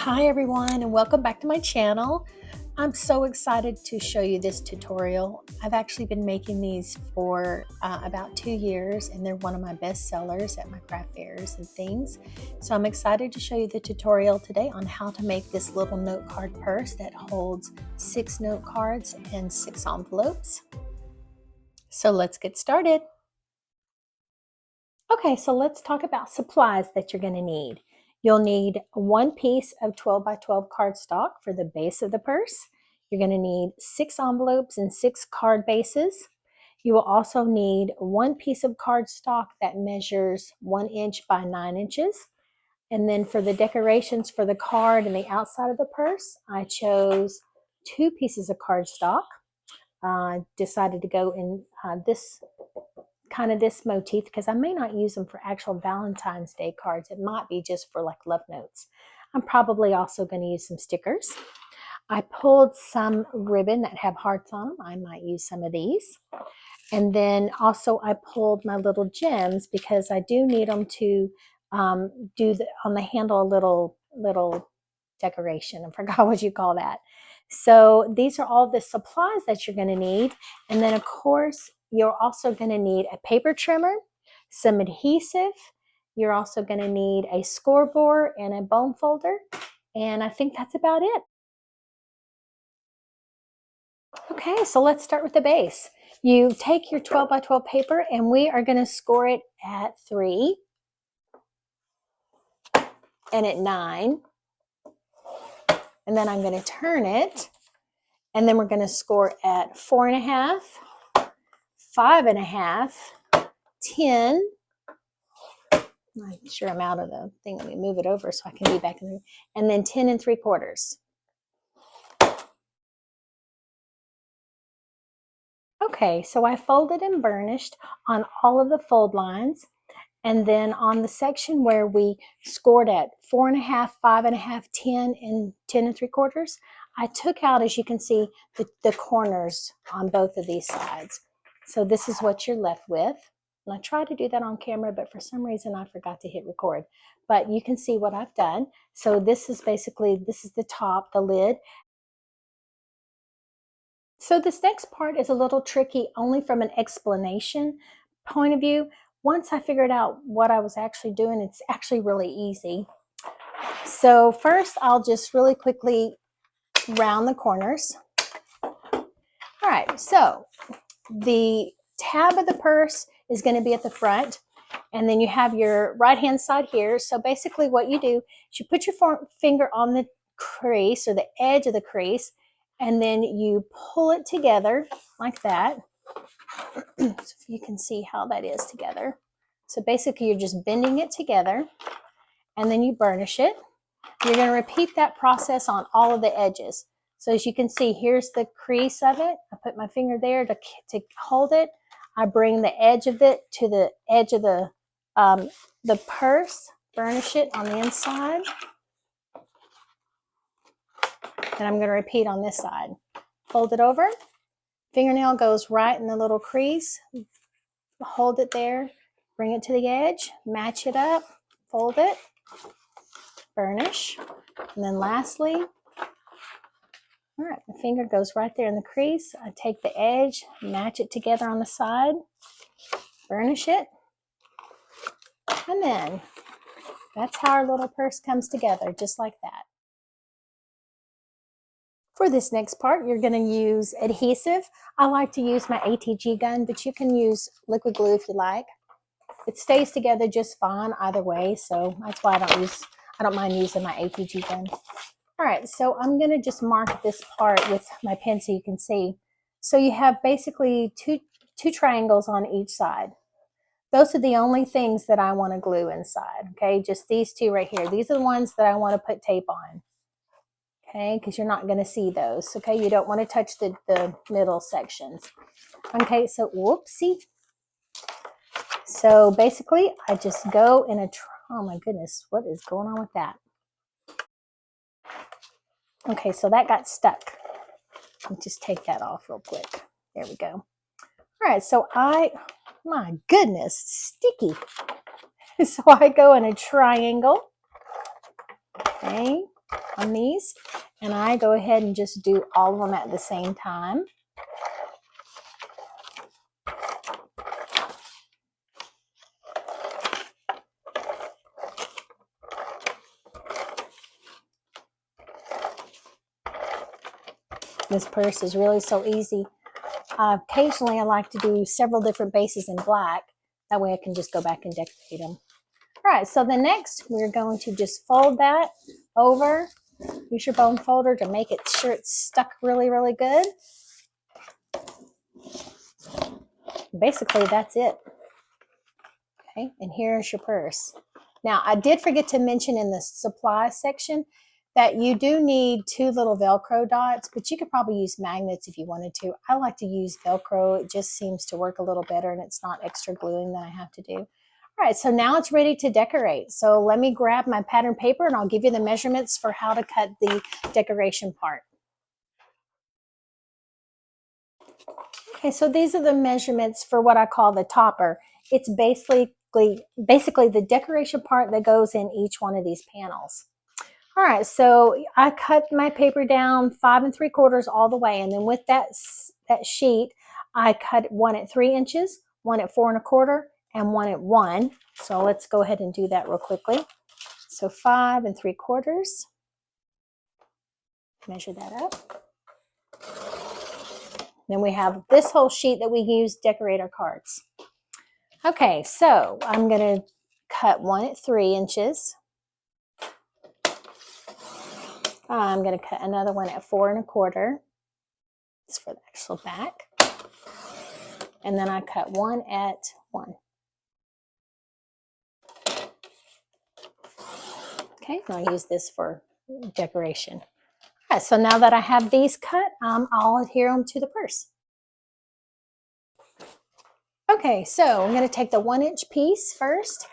Hi everyone, and welcome back to my channel. I'm so excited to show you this tutorial. I've actually been making these for about 2 years, and they're one of my best sellers at my craft fairs and things. So I'm excited to show you the tutorial today on how to make this little note card purse that holds 6 note cards and 6 envelopes. So let's get started. Okay, so let's talk about supplies that you're going to need. You'll need 1 piece of 12 by 12 cardstock for the base of the purse. You're going to need 6 envelopes and 6 card bases. You will also need 1 piece of cardstock that measures 1 inch by 9 inches. And then for the decorations for the card and the outside of the purse, I chose 2 pieces of cardstock. I decided to go in this motif because I may not use them for actual Valentine's Day cards. It might be just for like love notes. I'm probably also going to use some stickers. I pulled some ribbon that have hearts on them. I might use some of these. And then also I pulled my little gems because I do need them to do on the handle a little decoration. I forgot what you call that. So these are all the supplies that you're going to need. And then of course, you're also going to need a paper trimmer, some adhesive. You're also going to need a scoreboard and a bone folder. And I think that's about it. Okay, so let's start with the base. You take your 12 by 12 paper and we are going to score it at 3 and at 9. And then I'm going to turn it, and then we're going to score at 4.5, 5.5, 10. I'm sure I'm out of the thing. Let me move it over so I can be back in the, and then 10 3/4. Okay, so I folded and burnished on all of the fold lines. And then on the section where we scored at 4.5, 5.5, 10, and 10 3/4, I took out, as you can see, the corners on both of these sides. So this is what you're left with. And I tried to do that on camera, but for some reason I forgot to hit record. But you can see what I've done. So this is basically, this is the top, the lid. So this next part is a little tricky only from an explanation point of view. Once I figured out what I was actually doing, it's actually really easy. So first I'll just really quickly round the corners. All right, so the tab of the purse is going to be at the front, and then you have your right hand side here. So basically what you do is you put your finger on the crease or the edge of the crease, and then you pull it together like that. So if you can see how that is together. So basically you're just bending it together, and then you burnish it. You're going to repeat that process on all of the edges. So as you can see, here's the crease of it. I put my finger there to hold it. I bring the edge of it to the edge of the purse, burnish it on the inside. And I'm going to repeat on this side. Fold it over. Fingernail goes right in the little crease. Hold it there. Bring it to the edge. Match it up. Fold it. Burnish. And then lastly, all right, my finger goes right there in the crease. I take the edge, match it together on the side, burnish it, and then that's how our little purse comes together, just like that. For this next part, you're going to use adhesive. I like to use my ATG gun, but you can use liquid glue if you like. It stays together just fine either way, so that's why I don't mind using my ATG gun. All right, so I'm going to just mark this part with my pen so you can see. So you have basically two triangles on each side. Those are the only things that I want to glue inside, okay? Just these two right here. These are the ones that I want to put tape on, okay? Because you're not going to see those, okay? You don't want to touch the middle sections. Okay, so whoopsie. So basically, I just go in a, oh my goodness, what is going on with that? Okay, so that got stuck. I'll just take that off real quick. There we go. All right, so my goodness, sticky. So I go in a triangle. Okay, on these, and I go ahead and just do all of them at the same time. This purse is really so easy. Occasionally I like to do several different bases in black. That way I can just go back and decorate them. All right, so the next we're going to just fold that over. Use your bone folder to make it sure it's stuck really, really good. Basically, that's it. Okay, and here's your purse. Now, I did forget to mention in the supply section that you do need 2 little Velcro dots, but you could probably use magnets if you wanted to. I like to use Velcro. It just seems to work a little better, and it's not extra gluing that I have to do. All right, so now it's ready to decorate. So let me grab my pattern paper, and I'll give you the measurements for how to cut the decoration part. Okay, so these are the measurements for what I call the topper. It's basically the decoration part that goes in each one of these panels. All right, so I cut my paper down 5 3/4 all the way, and then with that sheet, I cut one at 3 inches, one at 4 1/4, and one at 1. So let's go ahead and do that real quickly. So 5 3/4. Measure that up. Then we have this whole sheet that we use to decorate our cards. Okay, so I'm going to cut one at 3 inches. I'm going to cut another one at 4 1/4. It's for the actual back. And then I cut one at 1. Okay, and I'll use this for decoration. All right, so now that I have these cut, I'll adhere them to the purse. Okay, so I'm going to take the 1-inch piece first,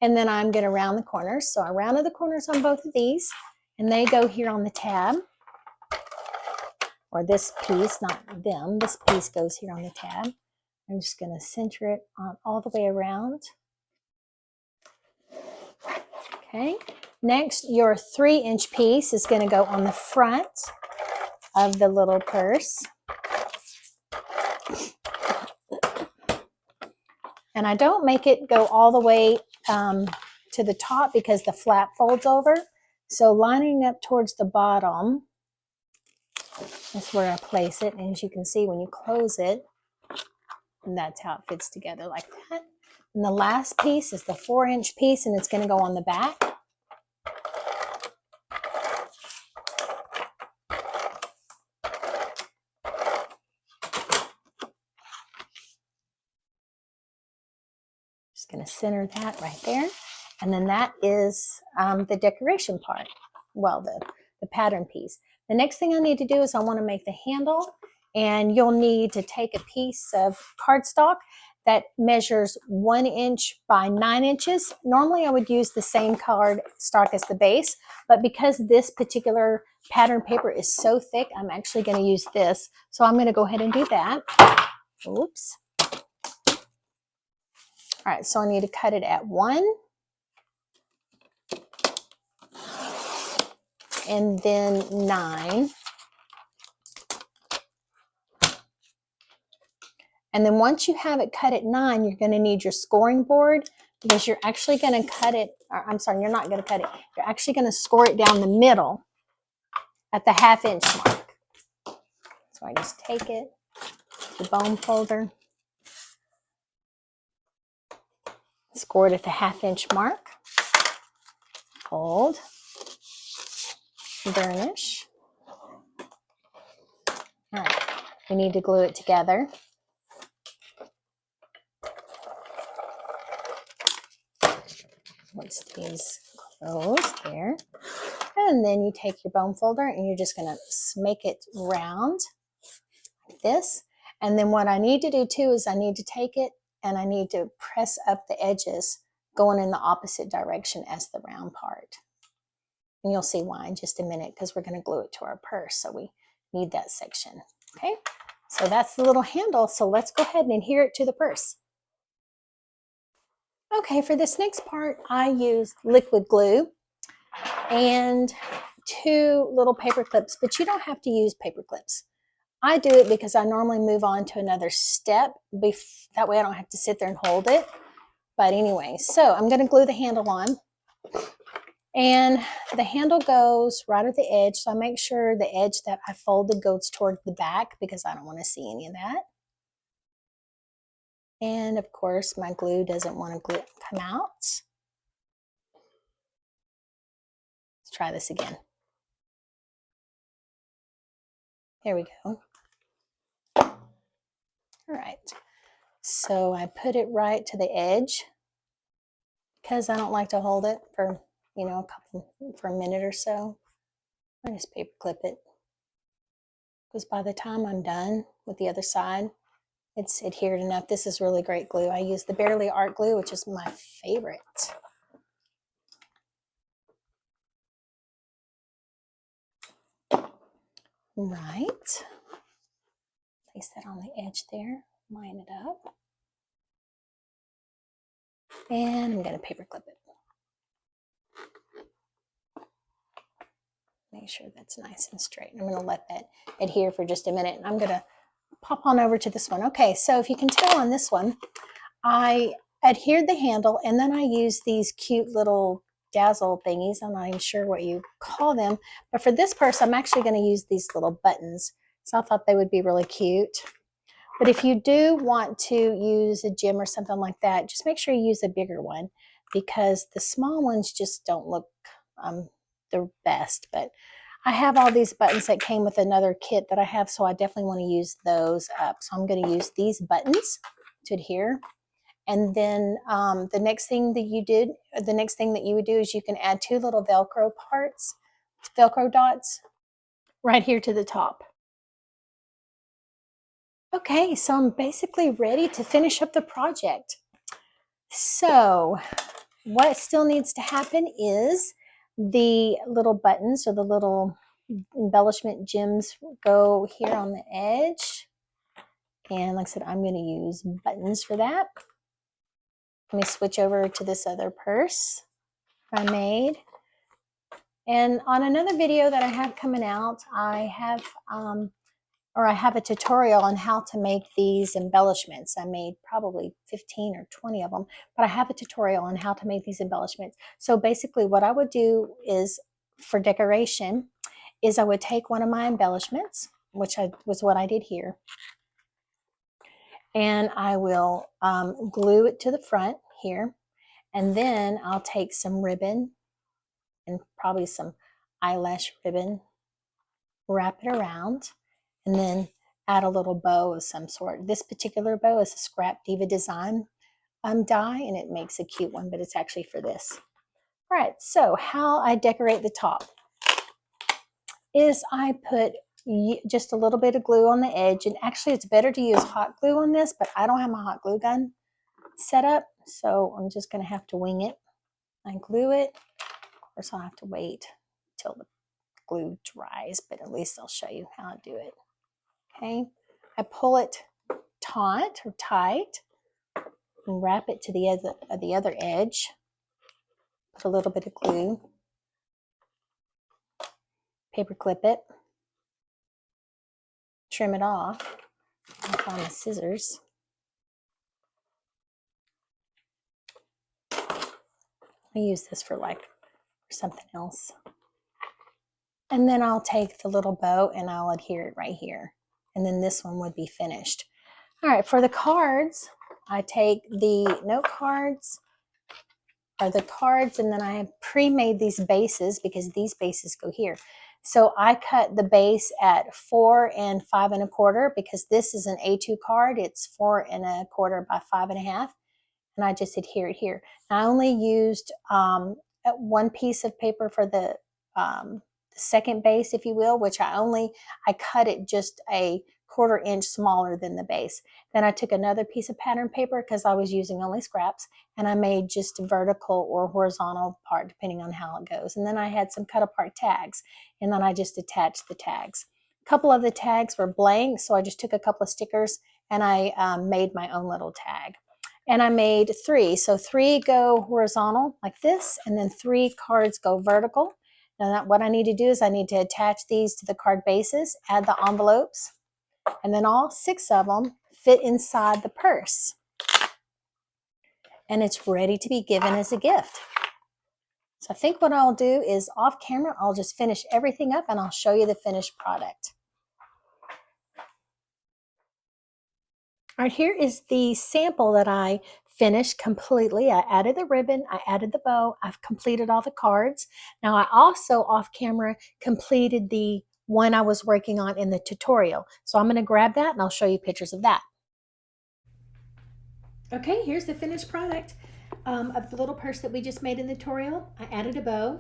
and then I'm going to round the corners. So I rounded the corners on both of these, and they go here on the tab. Or this piece, not them, this piece goes here on the tab. I'm just going to center it on all the way around. Okay, next your 3-inch piece is going to go on the front of the little purse. And I don't make it go all the way to the top because the flap folds over. So lining up towards the bottom, that's where I place it. And as you can see, when you close it, and that's how it fits together like that. And the last piece is the 4-inch piece, and it's going to go on the back. Just going to center that right there. And then that is the decoration part. Well, the pattern piece. The next thing I need to do is I want to make the handle, and you'll need to take a piece of cardstock that measures 1 inch by 9 inches. Normally I would use the same cardstock as the base, but because this particular pattern paper is so thick, I'm actually going to use this. So I'm going to go ahead and do that. Oops. All right, so I need to cut it at 1. And then 9. And then once you have it cut at 9, you're going to need your scoring board, because you're actually going to cut it, or I'm sorry, you're not going to cut it. You're actually going to score it down the middle at the 1/2 inch mark. So I just take it, the bone folder, score it at the 1/2 inch mark, fold, burnish. All right, we need to glue it together. Once these close there, and then you take your bone folder and you're just going to make it round like this. And then what I need to do too is I need to take it and I need to press up the edges going in the opposite direction as the round part. And you'll see why in just a minute, because we're going to glue it to our purse, so we need that section. Okay, so that's the little handle. So let's go ahead and adhere it to the purse. Okay, for this next part, I used liquid glue, and 2 little paper clips, but you don't have to use paper clips. I do it because I normally move on to another step. That way I don't have to sit there and hold it. But anyway, so I'm going to glue the handle on. And the handle goes right at the edge. So I make sure the edge that I folded goes toward the back because I don't want to see any of that. And of course, my glue doesn't want to come out. Let's try this again. There we go. All right. So I put it right to the edge because I don't like to hold it for, for a minute or so. I just paper clip it because by the time I'm done with the other side, it's adhered enough. This is really great glue. I use the Barely Art glue, which is my favorite. Right. Place that on the edge there. Line it up. And I'm going to paper clip it. Make sure that's nice and straight. I'm going to let that adhere for just a minute. And I'm going to pop on over to this one. Okay, so if you can tell on this one, I adhered the handle and then I used these cute little dazzle thingies. I'm not even sure what you call them. But for this purse, I'm actually going to use these little buttons. So I thought they would be really cute. But if you do want to use a gem or something like that, just make sure you use a bigger one because the small ones just don't look the best. But I have all these buttons that came with another kit that I have, so I definitely want to use those up. So I'm going to use these buttons to adhere. And then the next thing that you would do is you can add 2 little Velcro dots right here to the top. Okay, so I'm basically ready to finish up the project. So what still needs to happen is the little buttons or the little embellishment gems go here on the edge. And like I said, I'm going to use buttons for that. Let me switch over to this other purse I made. And on another video that I have coming out, I have a tutorial on how to make these embellishments. I made probably 15 or 20 of them, but I have a tutorial on how to make these embellishments. So basically what I would do is, for decoration, is I would take one of my embellishments, which was what I did here, and I will glue it to the front here, and then I'll take some ribbon and probably some eyelash ribbon, wrap it around, and then add a little bow of some sort. This particular bow is a Scrap Diva Design die, and it makes a cute one, but it's actually for this. All right, so how I decorate the top is I put just a little bit of glue on the edge, and actually it's better to use hot glue on this, but I don't have my hot glue gun set up, so I'm just going to have to wing it. I glue it. Of course, I'll have to wait till the glue dries, but at least I'll show you how to do it. Okay, I pull it taut or tight and wrap it to the other edge. Put a little bit of glue, paper clip it, trim it off. I'll find the scissors. I use this for something else. And then I'll take the little bow and I'll adhere it right here. And then this one would be finished. All right, for the cards, I take the note cards, or the cards, and then I have pre-made these bases because these bases go here. So I cut the base at 4 and 5 1/4 because this is an A2 card. It's 4 1/4 by 5 1/2. And I just adhere it here. I only used one piece of paper for the second base, if you will, which I cut it just a 1/4 inch smaller than the base. Then I took another piece of pattern paper because I was using only scraps, and I made just a vertical or horizontal part depending on how it goes. And then I had some cut apart tags, and then I just attached the tags. A couple of the tags were blank, so I just took a couple of stickers and I made my own little tag. And I made 3. So 3 go horizontal like this, and then 3 cards go vertical. Now what I need to do is I need to attach these to the card bases, add the envelopes, and then all 6 of them fit inside the purse. And it's ready to be given as a gift. So I think what I'll do is off camera, I'll just finish everything up and I'll show you the finished product. All right, here is the sample that I finished completely. I added the ribbon, I added the bow, I've completed all the cards. Now I also off camera completed the one I was working on in the tutorial. So I'm going to grab that and I'll show you pictures of that. Okay, here's the finished product of the little purse that we just made in the tutorial. I added a bow.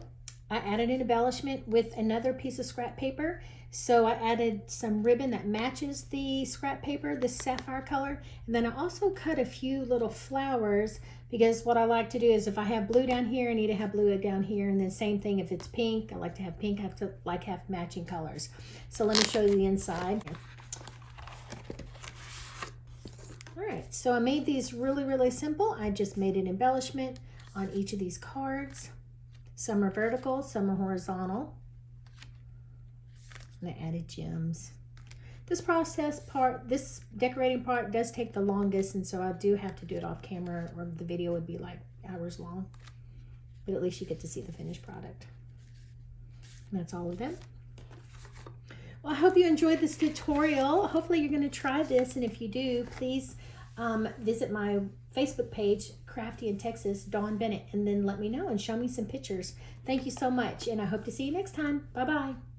I added an embellishment with another piece of scrap paper. So I added some ribbon that matches the scrap paper, this sapphire color. And then I also cut a few little flowers because what I like to do is if I have blue down here, I need to have blue down here. And then same thing if it's pink, I like to have pink, I have to have matching colors. So let me show you the inside. All right, so I made these really simple. I just made an embellishment on each of these cards. Some are vertical, some are horizontal. And I added gems. This decorating part does take the longest, and so I do have to do it off camera or the video would be like hours long. But at least you get to see the finished product. And that's all of them. Well, I hope you enjoyed this tutorial. Hopefully you're going to try this, and if you do, please visit my Facebook page, Crafty in Texas, Dawn Bennett, and then let me know and show me some pictures. Thank you so much, and I hope to see you next time. Bye-bye.